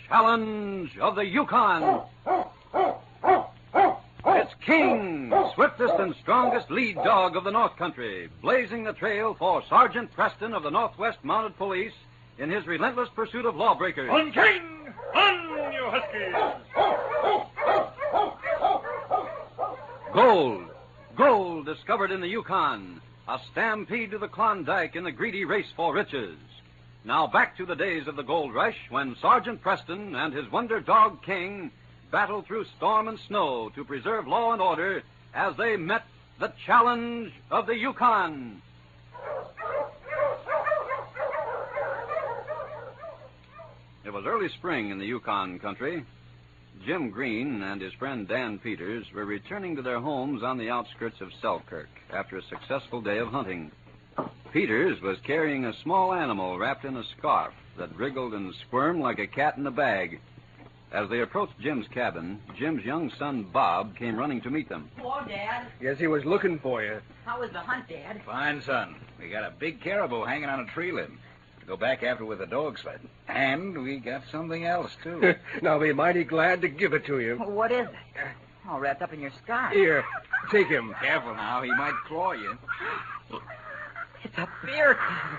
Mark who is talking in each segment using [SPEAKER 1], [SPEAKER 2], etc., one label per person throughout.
[SPEAKER 1] challenge of the Yukon. It's King, swiftest and strongest lead dog of the North Country, blazing the trail for Sergeant Preston of the Northwest Mounted Police in his relentless pursuit of lawbreakers.
[SPEAKER 2] On, King! On, you huskies!
[SPEAKER 1] Gold discovered in the Yukon. A stampede to the Klondike in the greedy race for riches. Now back to the days of the gold rush when Sergeant Preston and his wonder dog King battled through storm and snow to preserve law and order as they met the challenge of the Yukon. It was early spring in the Yukon country. Jim Green and his friend Dan Peters were returning to their homes on the outskirts of Selkirk after a successful day of hunting. Peters was carrying a small animal wrapped in a scarf that wriggled and squirmed like a cat in a bag. As they approached Jim's cabin, Jim's young son, Bob, came running to meet them.
[SPEAKER 3] Hello, Dad.
[SPEAKER 4] Guess he was looking for you.
[SPEAKER 3] How was the hunt, Dad?
[SPEAKER 5] Fine, son. We got a big caribou hanging on a tree limb to go back after with a dog sled. And we got something else, too.
[SPEAKER 4] And I'll be mighty glad to give it to you.
[SPEAKER 3] What is it? All wrapped up in your scarf.
[SPEAKER 4] Here, take him.
[SPEAKER 5] Careful now. He might claw you.
[SPEAKER 3] It's a bear cub.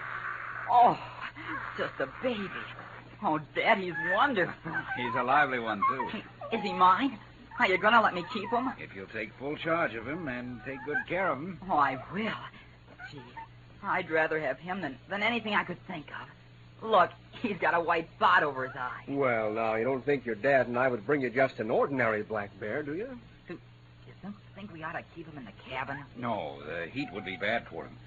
[SPEAKER 3] Oh, just a baby. Oh, Dad, he's wonderful.
[SPEAKER 5] He's a lively one, too.
[SPEAKER 3] Is he mine? Are you going to let me keep him?
[SPEAKER 5] If you'll take full charge of him and take good care of him.
[SPEAKER 3] Oh, I will. Gee, I'd rather have him than anything I could think of. Look, he's got a white spot over his eye.
[SPEAKER 4] Well, now, you don't think your dad and I would bring you just an ordinary black bear, do you?
[SPEAKER 3] Do you think we ought to keep him in the cabin?
[SPEAKER 5] No, the heat would be bad for him.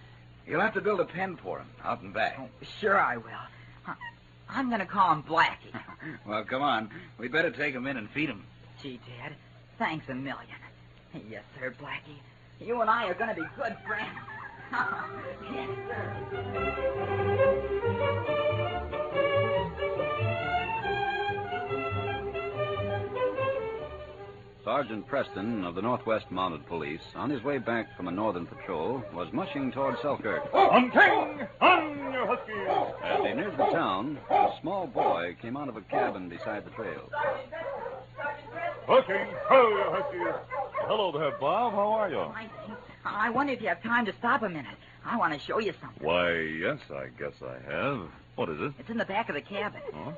[SPEAKER 5] You'll have to build a pen for him, out and back.
[SPEAKER 3] Oh, sure I will. I'm going to call him Blackie.
[SPEAKER 5] Well, come on. We'd better take him in and feed him.
[SPEAKER 3] Gee, Dad, thanks a million. Yes, sir, Blackie. You and I are going to be good friends. Yes, sir.
[SPEAKER 1] Sergeant Preston of the Northwest Mounted Police, on his way back from a northern patrol, was mushing toward Selkirk.
[SPEAKER 2] On, King! On, you huskies!
[SPEAKER 1] As he neared the town, a small boy came out of a cabin beside the trail.
[SPEAKER 2] Oh, King! Ho, you huskies! Hello there, Bob. How are you?
[SPEAKER 3] I wonder if you have time to stop a minute. I want to show you something.
[SPEAKER 2] Why, yes, I guess I have. What is it?
[SPEAKER 3] It's in the back of the cabin.
[SPEAKER 2] Huh?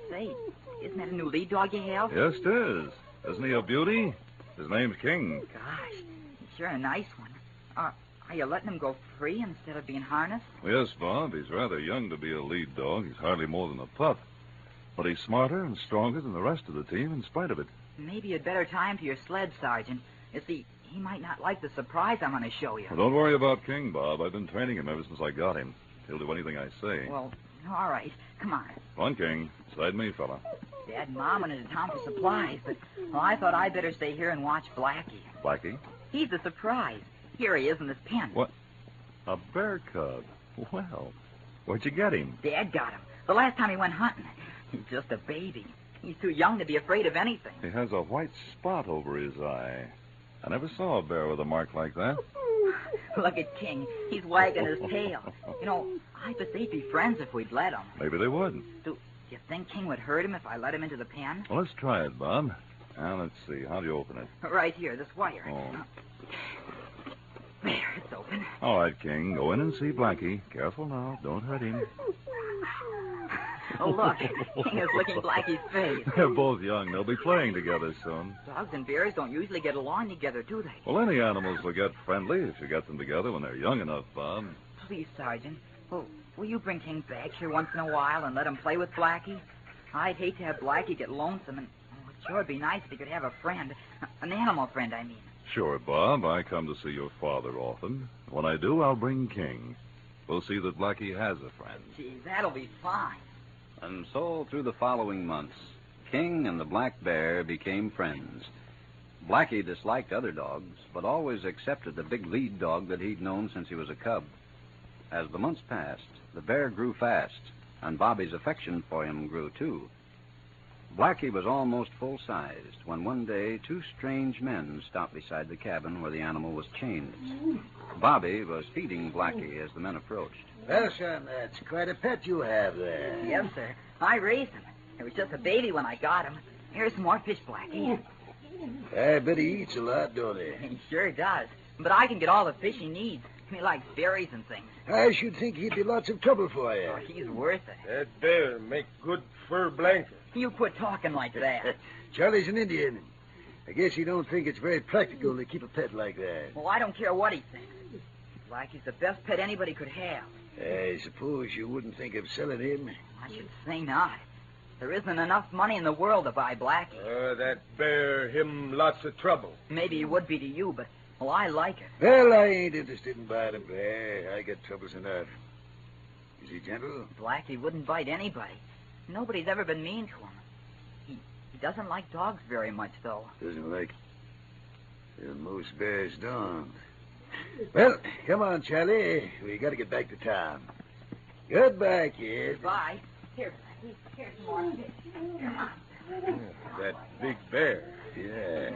[SPEAKER 3] Say, isn't that a new lead dog you have?
[SPEAKER 2] Yes, it is. Isn't he a beauty? His name's King.
[SPEAKER 3] Gosh, he's sure a nice one. Are you letting him go free instead of being harnessed?
[SPEAKER 2] Yes, Bob. He's rather young to be a lead dog. He's hardly more than a pup. But he's smarter and stronger than the rest of the team in spite of it.
[SPEAKER 3] Maybe you'd better tie him to your sled, Sergeant. You see, he might not like the surprise I'm going to show you.
[SPEAKER 2] Well, don't worry about King, Bob. I've been training him ever since I got him. He'll do anything I say.
[SPEAKER 3] Well, all right. Come on.
[SPEAKER 2] Come on, King. Side me, fella.
[SPEAKER 3] Dad and Mom went into town for supplies, but I thought I'd better stay here and watch Blackie.
[SPEAKER 2] Blackie?
[SPEAKER 3] He's the surprise. Here he is in this pen.
[SPEAKER 2] What? A bear cub? Well, where'd you get him?
[SPEAKER 3] Dad got him. The last time he went hunting. He's just a baby. He's too young to be afraid of anything.
[SPEAKER 2] He has a white spot over his eye. I never saw a bear with a mark like that.
[SPEAKER 3] Look at King. He's wagging his tail. You know, I bet they'd be friends if we'd let him.
[SPEAKER 2] Maybe they would.
[SPEAKER 3] Do you think King would hurt him if I let him into the pen?
[SPEAKER 2] Well, let's try it, Bob. Now, let's see. How do you open it?
[SPEAKER 3] Right here, this wire.
[SPEAKER 2] Oh.
[SPEAKER 3] There, it's open.
[SPEAKER 2] All right, King. Go in and see Blackie. Careful now. Don't hurt him.
[SPEAKER 3] Oh, look. King is licking Blackie's face.
[SPEAKER 2] They're both young. They'll be playing together soon.
[SPEAKER 3] Dogs and bears don't usually get along together, do they?
[SPEAKER 2] Well, any animals will get friendly if you get them together when they're young enough, Bob.
[SPEAKER 3] Please, Sergeant. Will you bring King back here once in a while and let him play with Blackie? I'd hate to have Blackie get lonesome, and it sure would be nice if he could have a friend. An animal friend, I mean.
[SPEAKER 2] Sure, Bob. I come to see your father often. When I do, I'll bring King. We'll see that Blackie has a friend.
[SPEAKER 3] Gee, that'll be fine.
[SPEAKER 1] And so, through the following months, King and the black bear became friends. Blackie disliked other dogs, but always accepted the big lead dog that he'd known since he was a cub. As the months passed, the bear grew fast, and Bobby's affection for him grew, too. Blackie was almost full-sized when one day 2 strange men stopped beside the cabin where the animal was chained. Bobby was feeding Blackie as the men approached.
[SPEAKER 6] Well, son, that's quite a pet you have there.
[SPEAKER 3] Yes, sir. I raised him. It was just a baby when I got him. Here's some more fish, Blackie.
[SPEAKER 6] I bet he eats a lot, don't he?
[SPEAKER 3] He sure does. But I can get all the fish he needs. He likes berries and things.
[SPEAKER 6] I should think he'd be lots of trouble for you.
[SPEAKER 3] Oh, he's worth it.
[SPEAKER 7] That bear make good fur blanket.
[SPEAKER 3] You quit talking like that.
[SPEAKER 6] Charlie's an Indian. I guess you don't think it's very practical to keep a pet like that.
[SPEAKER 3] Well, I don't care what he thinks. Blackie's the best pet anybody could have.
[SPEAKER 6] I suppose you wouldn't think of selling him.
[SPEAKER 3] I should say not. There isn't enough money in the world to buy Blackie.
[SPEAKER 7] That bear him lots of trouble.
[SPEAKER 3] Maybe it would be to you, but, well, I like it.
[SPEAKER 6] Well, I ain't interested in buying a bear. I got troubles enough. Is he gentle?
[SPEAKER 3] Blackie wouldn't bite anybody. Nobody's ever been mean to him. He doesn't like dogs very much, though.
[SPEAKER 6] Doesn't like... Well, most bears don't. Well, come on, Charlie. We got to get back to town. Goodbye, kid.
[SPEAKER 3] Goodbye. Here, Blackie. Here's some more fish. Come on.
[SPEAKER 7] That big bear.
[SPEAKER 6] Yeah.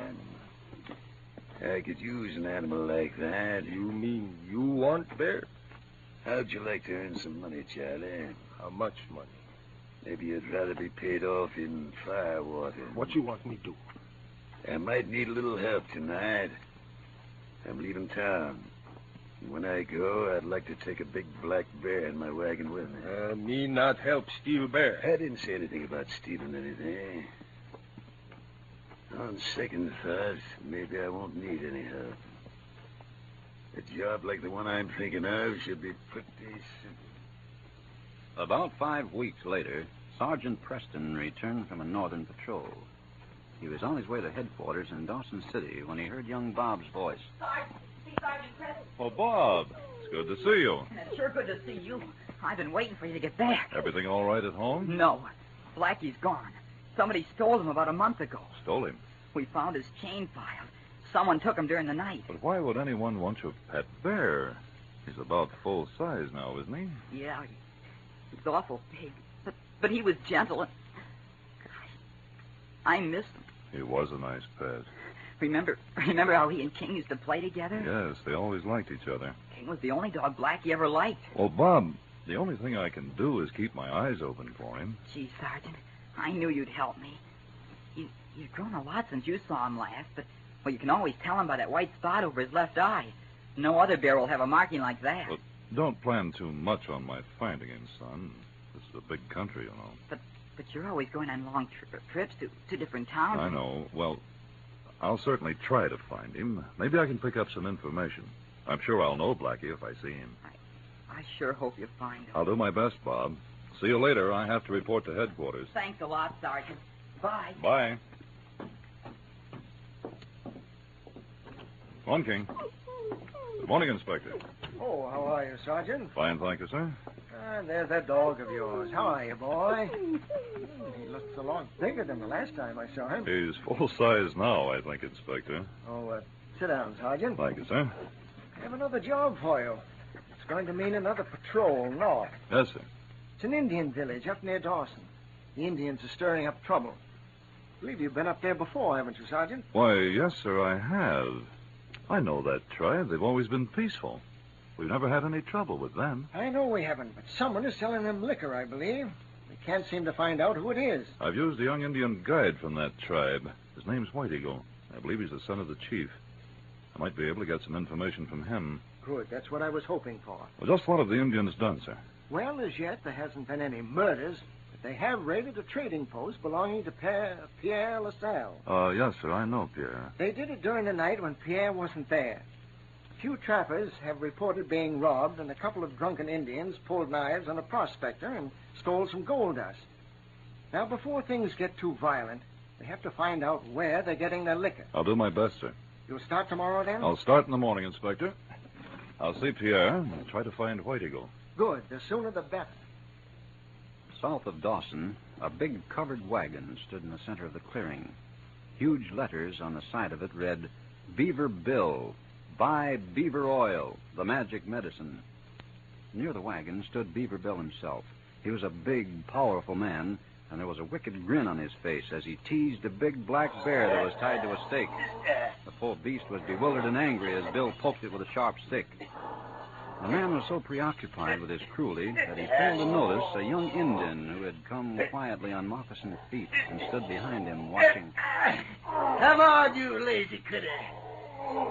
[SPEAKER 6] I could use an animal like that.
[SPEAKER 7] You mean you want bear?
[SPEAKER 6] How'd you like to earn some money, Charlie?
[SPEAKER 7] How much money?
[SPEAKER 6] Maybe you'd rather be paid off in firewater.
[SPEAKER 7] What you want me to do?
[SPEAKER 6] I might need a little help tonight. I'm leaving town. And when I go, I'd like to take a big black bear in my wagon with me.
[SPEAKER 7] Me not help steal bear.
[SPEAKER 6] I didn't say anything about stealing anything. On second thought, maybe I won't need any help. A job like the one I'm thinking of should be pretty simple.
[SPEAKER 1] About 5 weeks later, Sergeant Preston returned from a northern patrol. He was on his way to headquarters in Dawson City when he heard young Bob's voice.
[SPEAKER 3] Sergeant, see Sergeant Preston.
[SPEAKER 2] Oh, Bob, it's good to see you.
[SPEAKER 3] It's sure good to see you. I've been waiting for you to get back.
[SPEAKER 2] Everything all right at home?
[SPEAKER 3] No. Blackie's gone. Somebody stole him about a month ago.
[SPEAKER 2] Stole him.
[SPEAKER 3] We found his chain file. Someone took him during the night.
[SPEAKER 2] But why would anyone want your pet bear? He's about full size now, isn't he?
[SPEAKER 3] Yeah, he's awful big. But he was gentle. And... Gosh, I miss him.
[SPEAKER 2] He was a nice pet.
[SPEAKER 3] Remember how he and King used to play together?
[SPEAKER 2] Yes, they always liked each other.
[SPEAKER 3] King was the only dog Blackie ever liked.
[SPEAKER 2] Well, Bob, the only thing I can do is keep my eyes open for him.
[SPEAKER 3] Gee, Sergeant, I knew you'd help me. He's grown a lot since you saw him last, but, well, you can always tell him by that white spot over his left eye. No other bear will have a marking like that.
[SPEAKER 2] But don't plan too much on my finding him, son. This is a big country, you know.
[SPEAKER 3] But you're always going on long trips to different towns.
[SPEAKER 2] I know. Well, I'll certainly try to find him. Maybe I can pick up some information. I'm sure I'll know Blackie if I see him.
[SPEAKER 3] I sure hope you find him.
[SPEAKER 2] I'll do my best, Bob. See you later. I have to report to headquarters.
[SPEAKER 3] Thanks a lot, Sergeant. Bye.
[SPEAKER 2] Bye. Come on, King. Good morning, Inspector.
[SPEAKER 4] Oh, how are you, Sergeant?
[SPEAKER 2] Fine, thank you, sir.
[SPEAKER 4] There's that dog of yours. How are you, boy? He looks a lot bigger than the last time I saw him.
[SPEAKER 2] He's full size now, I think, Inspector.
[SPEAKER 4] Oh, sit down, Sergeant.
[SPEAKER 2] Thank you, sir.
[SPEAKER 4] I have another job for you. It's going to mean another patrol north.
[SPEAKER 2] Yes, sir.
[SPEAKER 4] It's an Indian village up near Dawson. The Indians are stirring up trouble. I believe you've been up there before, haven't you, Sergeant?
[SPEAKER 2] Why, yes, sir, I have. I know that tribe. They've always been peaceful. We've never had any trouble with them.
[SPEAKER 4] I know we haven't, but someone is selling them liquor, I believe. We can't seem to find out who it is.
[SPEAKER 2] I've used a young Indian guide from that tribe. His name's White Eagle. I believe he's the son of the chief. I might be able to get some information from him.
[SPEAKER 4] Good. That's what I was hoping for.
[SPEAKER 2] Well, just what have the Indians done, sir?
[SPEAKER 4] Well, as yet, there hasn't been any murders, but they have raided a trading post belonging to Pierre LaSalle.
[SPEAKER 2] Yes, sir, I know Pierre.
[SPEAKER 4] They did it during the night when Pierre wasn't there. A few trappers have reported being robbed, and a couple of drunken Indians pulled knives on a prospector and stole some gold dust. Now, before things get too violent, they have to find out where they're getting their liquor.
[SPEAKER 2] I'll do my best, sir.
[SPEAKER 4] You'll start tomorrow, then?
[SPEAKER 2] I'll start in the morning, Inspector. I'll see Pierre and try to find White Eagle.
[SPEAKER 4] Good. The sooner the better.
[SPEAKER 1] South of Dawson, a big covered wagon stood in the center of the clearing. Huge letters on the side of it read, Beaver Bill, buy beaver oil, the magic medicine. Near the wagon stood Beaver Bill himself. He was a big, powerful man, and there was a wicked grin on his face as he teased a big black bear that was tied to a stake. The poor beast was bewildered and angry as Bill poked it with a sharp stick. The man was so preoccupied with his cruelty that he failed to notice a young Indian who had come quietly on moccasined feet and stood behind him watching.
[SPEAKER 6] Come on, you lazy critter.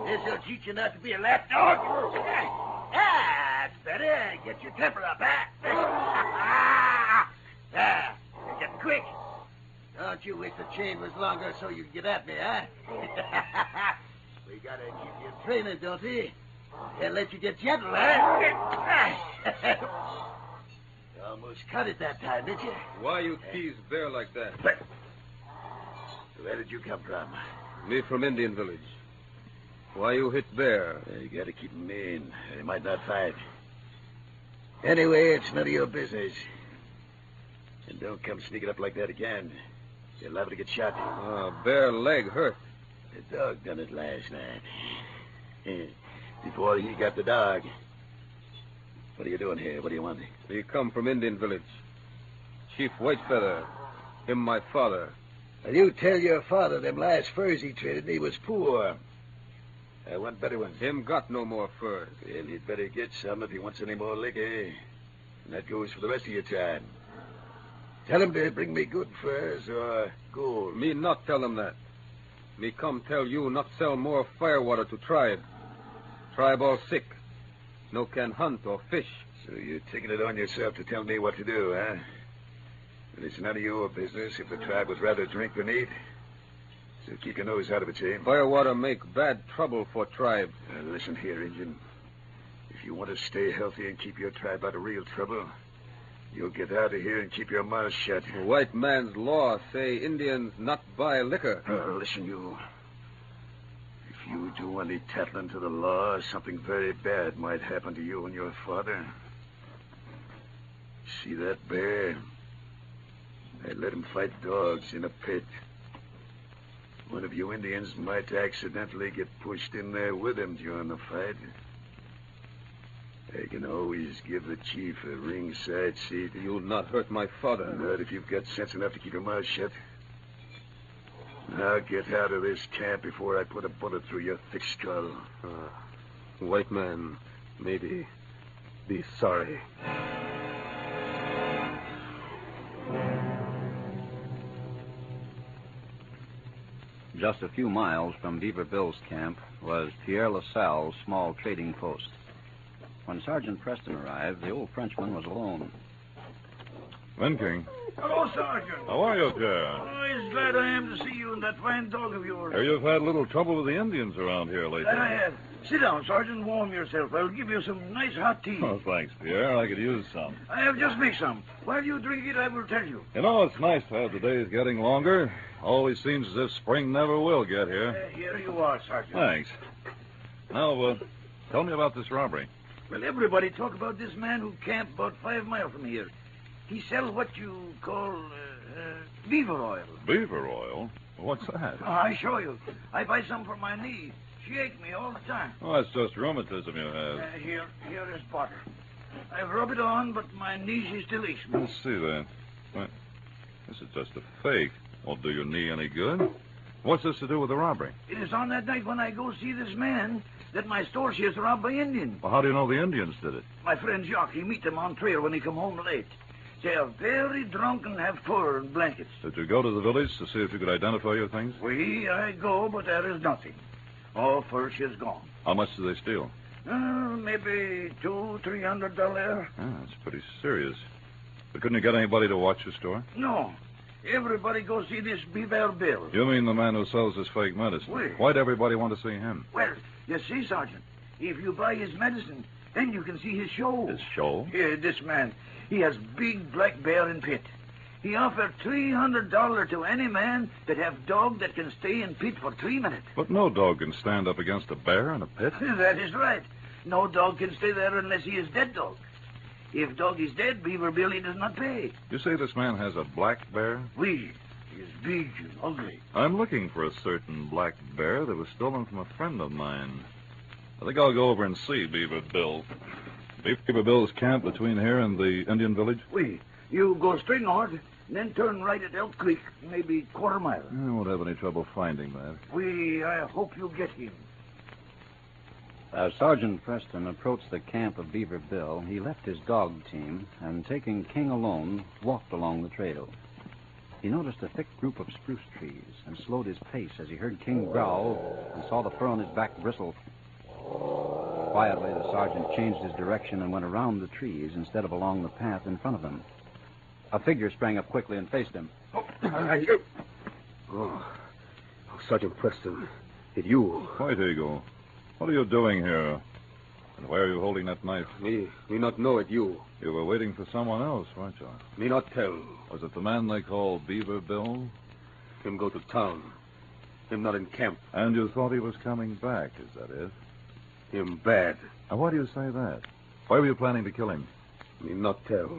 [SPEAKER 6] This'll teach you not to be a lapdog. That's better. Get your temper up, huh? You're getting quick. Don't you wish the chain was longer so you could get at me, huh? We gotta keep you in training, don't we? Can't let you get gentle, huh? You almost cut it that time, didn't you?
[SPEAKER 7] Why you tease Bear like that?
[SPEAKER 6] Where did you come from?
[SPEAKER 7] Me from Indian village. Why you hit Bear?
[SPEAKER 6] You gotta keep him mean. He might not fight. Anyway, it's none of your business. And don't come sneaking up like that again. You're liable to get shot.
[SPEAKER 7] Bear leg hurt.
[SPEAKER 6] The dog done it last night. Before he got the dog. What are you doing here? What do you want?
[SPEAKER 7] Me come from Indian village. Chief Whitefeather. Him my father.
[SPEAKER 6] Well, you tell your father them last furs he traded, he was poor. I want better ones.
[SPEAKER 7] Him got no more furs.
[SPEAKER 6] Well, he'd better get some if he wants any more liquor. And that goes for the rest of your time. Tell him to bring me good furs or gold.
[SPEAKER 7] Me not tell him that. Me come tell you not sell more firewater to tribe. Tribe all sick. No can hunt or fish.
[SPEAKER 6] So you're taking it on yourself to tell me what to do, huh? Well, it's none of your business if the tribe would rather drink than eat. So keep your nose out of it, Shane.
[SPEAKER 7] Firewater make bad trouble for tribe.
[SPEAKER 6] Listen here, Injun. If you want to stay healthy and keep your tribe out of real trouble, you'll get out of here and keep your mouth shut.
[SPEAKER 7] The white man's law say Indians not buy liquor.
[SPEAKER 6] Listen, you. If you do any tattling to the law, something very bad might happen to you and your father. See that bear? I let him fight dogs in a pit. One of you Indians might accidentally get pushed in there with him during the fight. I can always give the chief a ringside seat.
[SPEAKER 7] You'll not hurt my father.
[SPEAKER 6] Not if you've got sense enough to keep your mouth shut. Now get out of this camp before I put a bullet through your thick skull.
[SPEAKER 7] White man, maybe be sorry.
[SPEAKER 1] Just a few miles from Beaver Bill's camp was Pierre LaSalle's small trading post. When Sergeant Preston arrived, the old Frenchman was alone.
[SPEAKER 2] King.
[SPEAKER 8] Hello, Sergeant.
[SPEAKER 2] How are you, Pierre?
[SPEAKER 8] Oh, it's glad I am to see you and that fine dog of yours.
[SPEAKER 2] Here you've had a little trouble with the Indians around here lately.
[SPEAKER 8] That I have. Sit down, Sergeant. Warm yourself. I'll give you some nice hot tea.
[SPEAKER 2] Oh, thanks, Pierre. I could use some.
[SPEAKER 8] I have just made some. While you drink it, I will tell you.
[SPEAKER 2] You know, it's nice to have the days getting longer. Always seems as if spring never will get here.
[SPEAKER 8] Here you are, Sergeant.
[SPEAKER 2] Thanks. Now, tell me about this robbery.
[SPEAKER 8] Well, everybody talk about this man who camped about 5 miles from here. He sells what you call beaver oil.
[SPEAKER 2] Beaver oil? What's that?
[SPEAKER 8] I show you. I buy some for my knee. She aches me all the time.
[SPEAKER 2] Oh, that's just rheumatism you have.
[SPEAKER 8] Here is butter. I rub it on, but my knee, she still aches me.
[SPEAKER 2] Let's see that. Well, this is just a fake. Won't do your knee any good. What's this to do with the robbery?
[SPEAKER 8] It is on that night when I go see this man that my store she is robbed by Indians.
[SPEAKER 2] Well, how do you know the Indians did it?
[SPEAKER 8] My friend Jacques, he meet them on trail when he come home late. They are very drunk and have fur and blankets.
[SPEAKER 2] Did you go to the village to see if you could identify your things?
[SPEAKER 8] I go, but there is nothing. All fur she is gone.
[SPEAKER 2] How much did they steal?
[SPEAKER 8] Maybe $200-300.
[SPEAKER 2] That's pretty serious. But couldn't you get anybody to watch the store?
[SPEAKER 8] No. Everybody go see this Beaver Bill.
[SPEAKER 2] You mean the man who sells this fake medicine?
[SPEAKER 8] Oui.
[SPEAKER 2] Why'd everybody want to see him?
[SPEAKER 8] Well, you see, Sergeant, if you buy his medicine, then you can see his show.
[SPEAKER 2] His show?
[SPEAKER 8] Here, this man, he has big black bear in pit. He offered $300 to any man that have dog that can stay in pit for 3 minutes.
[SPEAKER 2] But no dog can stand up against a bear in a pit.
[SPEAKER 8] That is right. No dog can stay there unless he is dead dog. If dog is dead, Beaver Bill, he does not pay.
[SPEAKER 2] You say this man has a black bear?
[SPEAKER 8] Oui. He is big and ugly.
[SPEAKER 2] I'm looking for a certain black bear that was stolen from a friend of mine. I think I'll go over and see Beaver Bill. Beaver Bill's camp between here and the Indian village?
[SPEAKER 8] Oui. You go straight north, then turn right at Elk Creek, maybe quarter mile.
[SPEAKER 2] I won't have any trouble finding that.
[SPEAKER 8] I hope you get him.
[SPEAKER 1] As Sergeant Preston approached the camp of Beaver Bill, he left his dog team and, taking King alone, walked along the trail. He noticed a thick group of spruce trees and slowed his pace as he heard King growl and saw the fur on his back bristle. Quietly, the sergeant changed his direction and went around the trees instead of along the path in front of them. A figure sprang up quickly and faced him.
[SPEAKER 7] Oh, Sergeant Preston, it's you.
[SPEAKER 2] White Eagle, what are you doing here? And why are you holding that knife?
[SPEAKER 7] Me not know it you.
[SPEAKER 2] You were waiting for someone else, weren't you?
[SPEAKER 7] Me not tell.
[SPEAKER 2] Was it the man they call Beaver Bill?
[SPEAKER 7] Him go to town. Him not in camp.
[SPEAKER 2] And you thought he was coming back, is that it?
[SPEAKER 7] Him bad.
[SPEAKER 2] Now, why do you say that? Why were you planning to kill him?
[SPEAKER 7] Me not tell.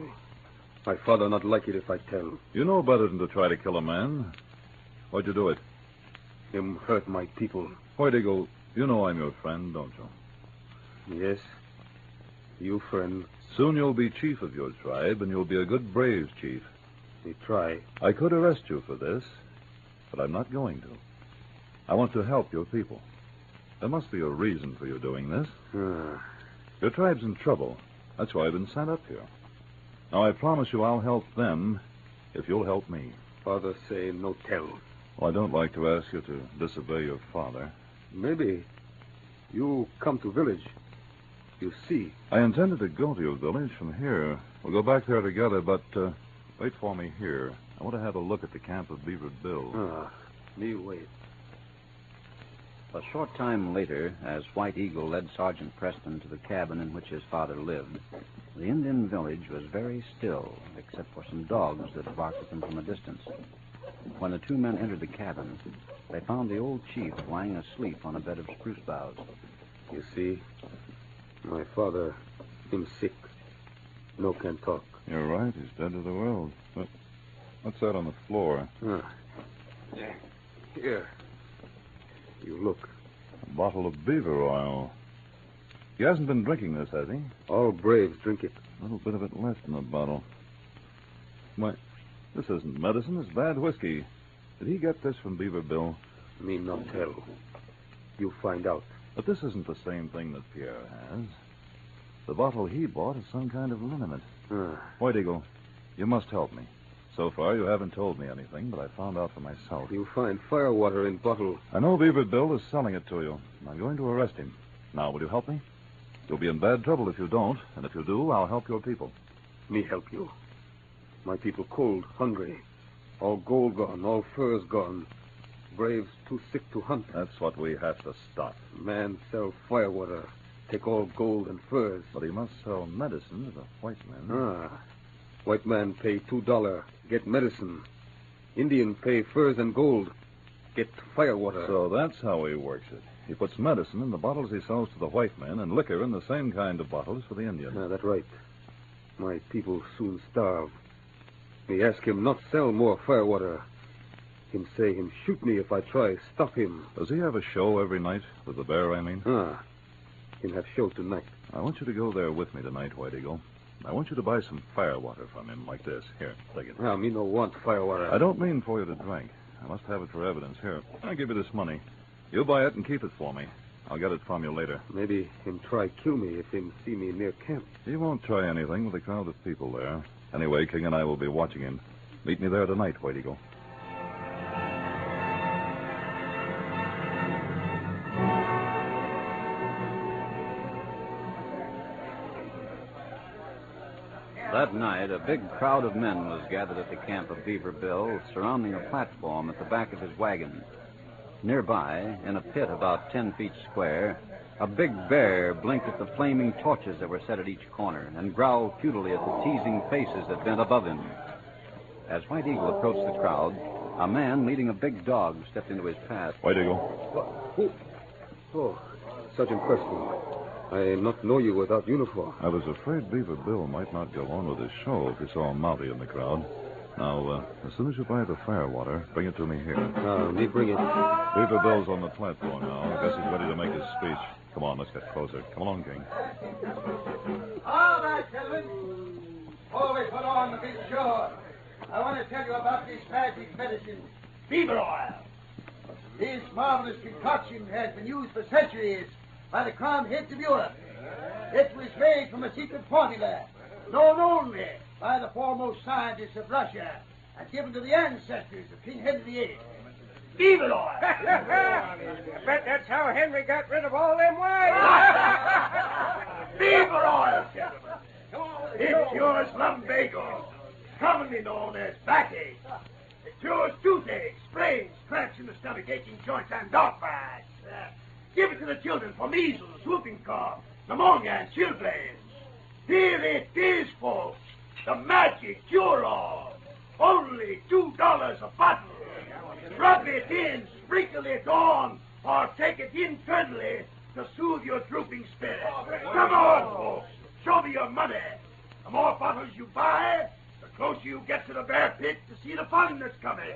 [SPEAKER 7] My father not like it if I tell.
[SPEAKER 2] You know better than to try to kill a man. Why'd you do it?
[SPEAKER 7] Him hurt my people.
[SPEAKER 2] White Eagle, you know I'm your friend, don't you?
[SPEAKER 7] Yes. You friend.
[SPEAKER 2] Soon you'll be chief of your tribe, and you'll be a good brave chief.
[SPEAKER 7] Me try.
[SPEAKER 2] I could arrest you for this, but I'm not going to. I want to help your people. There must be a reason for you doing this. Your tribe's in trouble. That's why I've been sent up here. Now, I promise you I'll help them if you'll help me.
[SPEAKER 7] Father say no tell.
[SPEAKER 2] Well, I don't like to ask you to disobey your father.
[SPEAKER 7] Maybe you come to village. You see.
[SPEAKER 2] I intended to go to your village from here. We'll go back there together, but wait for me here. I want to have a look at the camp of Beaver Bill.
[SPEAKER 7] Me wait.
[SPEAKER 1] A short time later, as White Eagle led Sergeant Preston to the cabin in which his father lived, the Indian village was very still, except for some dogs that barked at them from a distance. When the two men entered the cabin, they found the old chief lying asleep on a bed of spruce boughs.
[SPEAKER 7] You see, my father, him sick. No can talk.
[SPEAKER 2] You're right. He's dead to the world. What's that on the floor?
[SPEAKER 7] Here. You look.
[SPEAKER 2] A bottle of beaver oil. He hasn't been drinking this, has he?
[SPEAKER 7] All braves drink it.
[SPEAKER 2] A little bit of it left in the bottle. Why, this isn't medicine. It's bad whiskey. Did he get this from Beaver Bill?
[SPEAKER 7] Me not tell. You find out.
[SPEAKER 2] But this isn't the same thing that Pierre has. The bottle he bought is some kind of liniment. White Eagle, you must help me. So far, you haven't told me anything, but I found out for myself.
[SPEAKER 7] You find firewater in bottle.
[SPEAKER 2] I know Beaver Bill is selling it to you. I'm going to arrest him. Now, will you help me? You'll be in bad trouble if you don't, and if you do, I'll help your people.
[SPEAKER 7] Me help you. My people cold, hungry. All gold gone, all furs gone. Braves too sick to hunt.
[SPEAKER 2] That's what we have to stop.
[SPEAKER 7] Man sell firewater. Take all gold and furs.
[SPEAKER 2] But he must sell medicine to the white men.
[SPEAKER 7] White man pay $2, get medicine. Indian pay furs and gold, get firewater.
[SPEAKER 2] So that's how he works it. He puts medicine in the bottles he sells to the white men and liquor in the same kind of bottles for the Indian.
[SPEAKER 7] That's right. My people soon starve. Me ask him not sell more firewater. Him say him shoot me if I try stop him.
[SPEAKER 2] Does he have a show every night? With the bear, I mean?
[SPEAKER 7] Him have show tonight.
[SPEAKER 2] I want you to go there with me tonight, White Eagle. I want you to buy some firewater from him like this. Here, take it.
[SPEAKER 7] Me no want firewater.
[SPEAKER 2] I don't mean for you to drink. I must have it for evidence. Here, I'll give you this money. You buy it and keep it for me. I'll get it from you later.
[SPEAKER 7] Maybe him try kill me if him see me near camp.
[SPEAKER 2] He won't try anything with a crowd of people there. Anyway, King and I will be watching him. Meet me there tonight, White Eagle.
[SPEAKER 1] That night, a big crowd of men was gathered at the camp of Beaver Bill, surrounding a platform at the back of his wagon. Nearby, in a pit about 10 feet square, a big bear blinked at the flaming torches that were set at each corner and growled futilely at the teasing faces that bent above him. As White Eagle approached the crowd, a man leading a big dog stepped into his path.
[SPEAKER 2] White Eagle.
[SPEAKER 7] Who? Oh, Sergeant Preston. I not know you without uniform.
[SPEAKER 2] I was afraid Beaver Bill might not go on with his show if he saw a Mountie in the crowd. Now, as soon as you buy the firewater, bring it to me here.
[SPEAKER 7] Me bring it.
[SPEAKER 2] Beaver Bill's on the platform now. I guess he's ready to make his speech. Come on, let's get closer. Come along, King.
[SPEAKER 6] All right, gentlemen. Before we put on the big show, I want to tell you about this magic medicine, beaver oil. This marvelous concoction has been used for centuries by the crown heads of Europe. It was made from a secret formula, known only by the foremost scientists of Russia, and given to the ancestors of King Henry VIII. Beaver oil.
[SPEAKER 9] I bet that's how Henry got rid of all them wives.
[SPEAKER 6] Beaver oil, gentlemen. It cures lumbago, commonly known as backache. It cures toothache, sprains, cramps in the stomach, aching joints, and dog bites. Give it to the children for measles, whooping cough, pneumonia, and chilblains. Here it is, folks. The magic cure-all. Only $2 a bottle. Rub it in, sprinkle it on, or take it internally to soothe your drooping spirit. Come on, folks. Show me your money. The more bottles you buy, the closer you get to the bear pit to see the fun that's coming.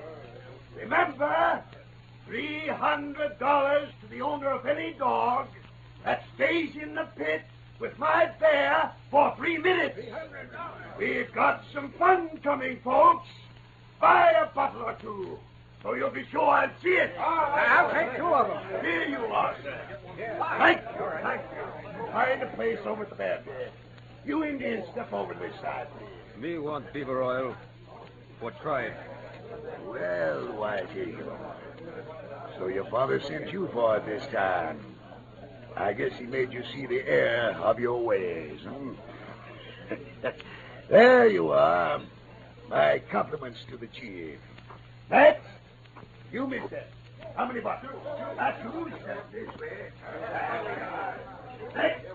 [SPEAKER 6] Remember, $300 to the owner of any dog that stays in the pit with my bear for 3 minutes. We've got some fun coming, folks. Buy a bottle or two, so you'll be sure I'll see it.
[SPEAKER 9] I'll take 2 of them.
[SPEAKER 6] Here you are, sir. Thank you. Find a place over at the bear pit. You Indians step over to this side, please.
[SPEAKER 7] Me want beaver oil for tribe.
[SPEAKER 6] Well, Whitey, so your father sent you for it this time. I guess he made you see the error of your ways. There you are. My compliments to the chief. Next, you, mister. How many bottles? That's 2. Step this way. Next,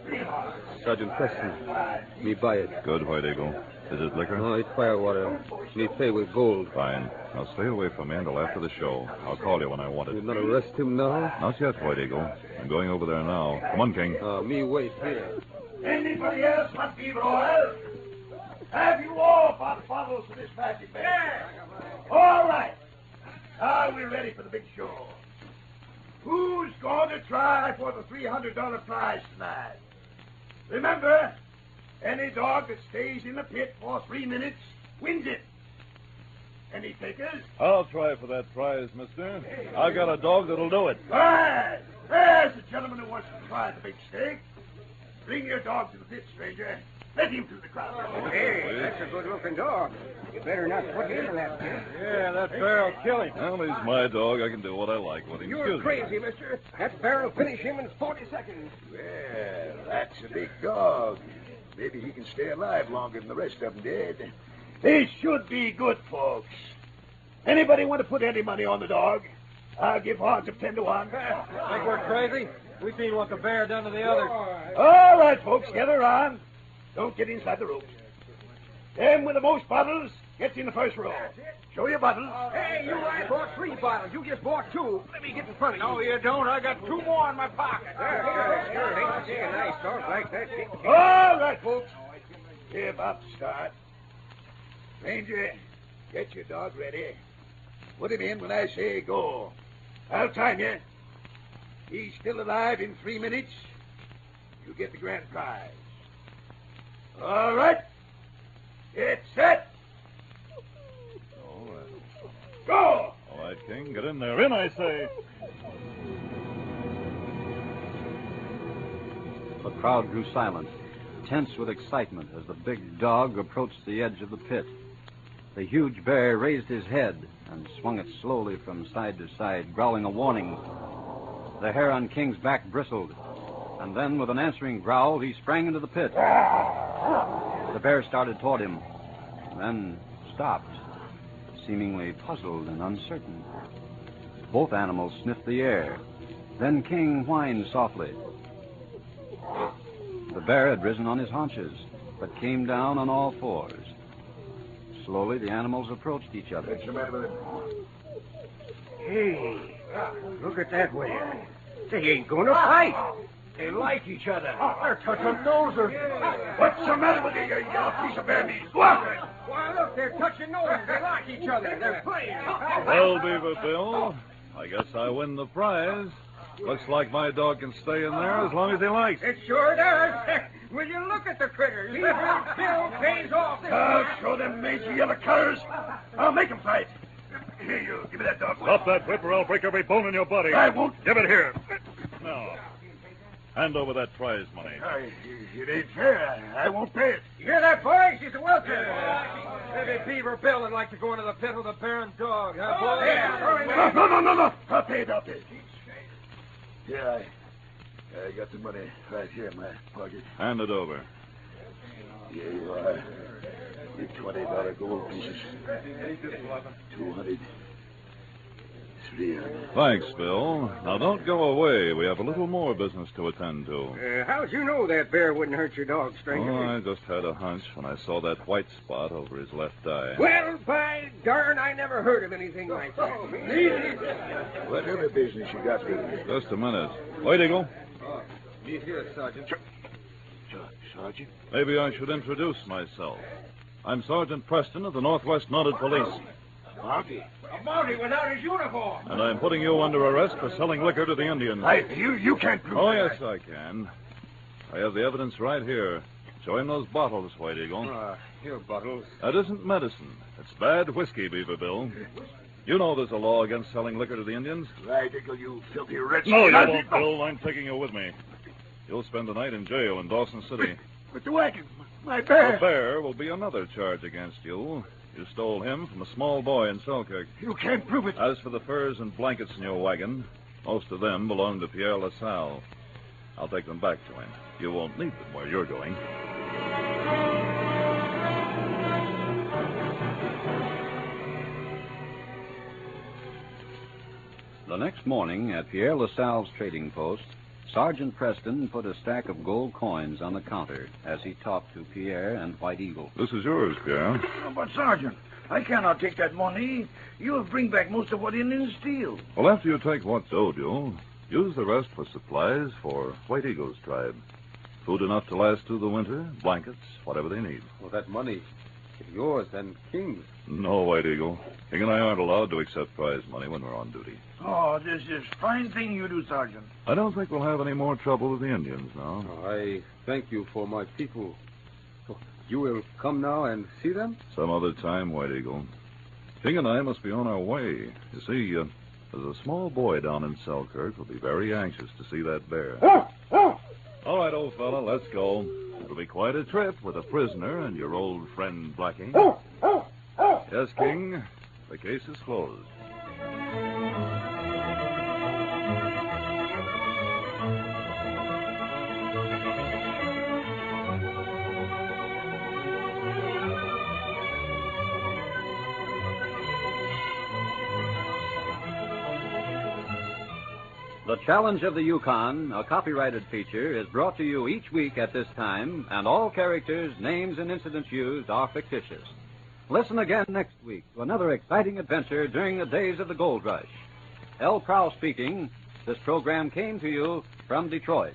[SPEAKER 6] 3 bottles.
[SPEAKER 7] Sergeant Preston, me buy it.
[SPEAKER 2] Good, White Eagle. Is it liquor?
[SPEAKER 7] No, it's firewater. Me pay with gold.
[SPEAKER 2] Fine. Now stay away from me until after the show. I'll call you when I want
[SPEAKER 7] You
[SPEAKER 2] it.
[SPEAKER 7] not arrest him now?
[SPEAKER 2] Not yet, White Eagle. I'm going over there now. Come on, King.
[SPEAKER 7] Me wait here.
[SPEAKER 6] Anybody else want beaver oil? Have you all bought bottles of this magic bag? Yeah. All right. Now we're ready for the big show. Who's going to try for the $300 prize tonight? Remember, any dog that stays in the pit for 3 minutes wins it. Any takers?
[SPEAKER 2] I'll try for that prize, mister. I've got a dog that'll do it.
[SPEAKER 6] All right. There's the gentleman who wants to try the big steak. Bring your dog to the pit, stranger. Let him through the crowd.
[SPEAKER 9] Hey, that's a good-looking dog. You better not put him in that pit.
[SPEAKER 7] Yeah, that bear will kill him.
[SPEAKER 2] Well, he's my dog. I can do what I like with him.
[SPEAKER 9] You're
[SPEAKER 2] Excuse
[SPEAKER 9] crazy,
[SPEAKER 2] me.
[SPEAKER 9] mister. That bear will finish him in 40 seconds.
[SPEAKER 6] Well, that's a big dog. Maybe he can stay alive longer than the rest of them did. This should be good, folks. Anybody want to put any money on the dog? I'll give odds of 10 to 1.
[SPEAKER 7] Think we're crazy? We've seen what the bear done to the others.
[SPEAKER 6] All right, folks, gather around. Don't get inside the ropes. Them with the most bottles gets in the first row. Show your bottles.
[SPEAKER 9] Hey, you, I bought 3 bottles. You just bought 2. Let me get in front of you. No, you don't. I got 2 more in my pocket. Sure. Hate to see a nice dog like that.
[SPEAKER 6] All right, folks. Here, Bob, start. Ranger, get your dog ready. Put him in when I say go. I'll time you. He's still alive in 3 minutes. You get the grand prize. All right. Get set.
[SPEAKER 2] All right.
[SPEAKER 6] Go.
[SPEAKER 2] All right, King. Get in there. In, I say.
[SPEAKER 1] The crowd grew silent, tense with excitement as the big dog approached the edge of the pit. The huge bear raised his head and swung it slowly from side to side, growling a warning. The hair on King's back bristled, and then with an answering growl, he sprang into the pit. The bear started toward him, then stopped, seemingly puzzled and uncertain. Both animals sniffed the air. Then King whined softly. The bear had risen on his haunches, but came down on all 4s. Slowly, the animals approached each other.
[SPEAKER 6] What's the matter with him?
[SPEAKER 9] Hey, look at that way. They ain't going to fight. They like each other. They're touching noses.
[SPEAKER 6] What's the matter with you, you yellow piece of bear meat? Go after it.
[SPEAKER 9] Why, look, they're touching noses. They like each other. They're playing.
[SPEAKER 2] Well, Beaver Bill, I guess I win the prize. Looks like my dog can stay in there as long as he likes.
[SPEAKER 9] It sure does. Will you look at the critters? Bill pays off.
[SPEAKER 6] I'll show them mangy yellow colors. I'll make them fight. Here, you. Give me that dog.
[SPEAKER 2] Stop that whip or I'll break every bone in your body.
[SPEAKER 6] I won't.
[SPEAKER 2] Give it here. Now, Hand over that prize money.
[SPEAKER 6] It ain't fair. I won't pay it.
[SPEAKER 9] You hear that, boys? He's a welcome. Maybe Beaver Bill would like to go into the pit with a bear and dog, huh, boys?
[SPEAKER 6] No. I'll pay it. Yeah, I got the money right here in my pocket.
[SPEAKER 2] Hand it over.
[SPEAKER 6] Here you are. The $20 gold pieces. 200. 300.
[SPEAKER 2] Thanks, Bill. Now, don't go away. We have a little more business to attend to.
[SPEAKER 9] How'd you know that bear wouldn't hurt your dog, stranger?
[SPEAKER 2] Oh, I just had a hunch when I saw that white spot over his left eye.
[SPEAKER 9] Well, by darn, I never heard of anything like that.
[SPEAKER 6] What other business you got here?
[SPEAKER 2] Just a minute. White Eagle,
[SPEAKER 9] Me here, Sergeant.
[SPEAKER 6] Sergeant?
[SPEAKER 2] maybe I should introduce myself. I'm Sergeant Preston of the Northwest Mounted Police,
[SPEAKER 6] Mountie.
[SPEAKER 9] A Mountie without his uniform.
[SPEAKER 2] and I'm putting you under arrest for selling liquor to the Indians.
[SPEAKER 6] You can't prove
[SPEAKER 2] Oh,
[SPEAKER 6] that.
[SPEAKER 2] yes, I can. I have the evidence right here. Show him those bottles, White Eagle.
[SPEAKER 9] Here, bottles.
[SPEAKER 2] That isn't medicine. It's bad whiskey, Beaver Bill. You know there's a law against selling liquor to the Indians.
[SPEAKER 6] Right, Eagle, you filthy wretch.
[SPEAKER 2] No, you won't, Bill. I'm taking you with me. You'll spend the night in jail in Dawson City.
[SPEAKER 6] But the wagon, my
[SPEAKER 2] The
[SPEAKER 6] bear.
[SPEAKER 2] bear will be another charge against you. You stole him from a small boy in Selkirk.
[SPEAKER 6] You can't prove it.
[SPEAKER 2] As for the furs and blankets in your wagon, most of them belong to Pierre LaSalle. I'll take them back to him. You won't need them where you're going.
[SPEAKER 1] The next morning, at Pierre LaSalle's trading post, Sergeant Preston put a stack of gold coins on the counter as he talked to Pierre and White Eagle.
[SPEAKER 2] This is yours, Pierre.
[SPEAKER 8] But, Sergeant, I cannot take that money. You'll bring back most of what Indians steal.
[SPEAKER 2] Well, after you take what's owed you, use the rest for supplies for White Eagle's tribe. Food enough to last through the winter, blankets, whatever they need.
[SPEAKER 7] Well, that money is yours and King's.
[SPEAKER 2] No, White Eagle. King and I aren't allowed to accept prize money when we're on duty.
[SPEAKER 8] Oh, this is fine thing you do, Sergeant.
[SPEAKER 2] I don't think we'll have any more trouble with the Indians now.
[SPEAKER 7] I thank you for my people. So you will come now and see them?
[SPEAKER 2] Some other time, White Eagle. King and I must be on our way. You see, there's a small boy down in Selkirk who'll be very anxious to see that bear. All right, old fella, let's go. It'll be quite a trip with a prisoner and your old friend Blackie. Yes, King, the case is closed.
[SPEAKER 1] The Challenge of the Yukon, a copyrighted feature, is brought to you each week at this time, and all characters, names, and incidents used are fictitious. Listen again next week to another exciting adventure during the days of the gold rush. L. Prowl speaking. This program came to you from Detroit.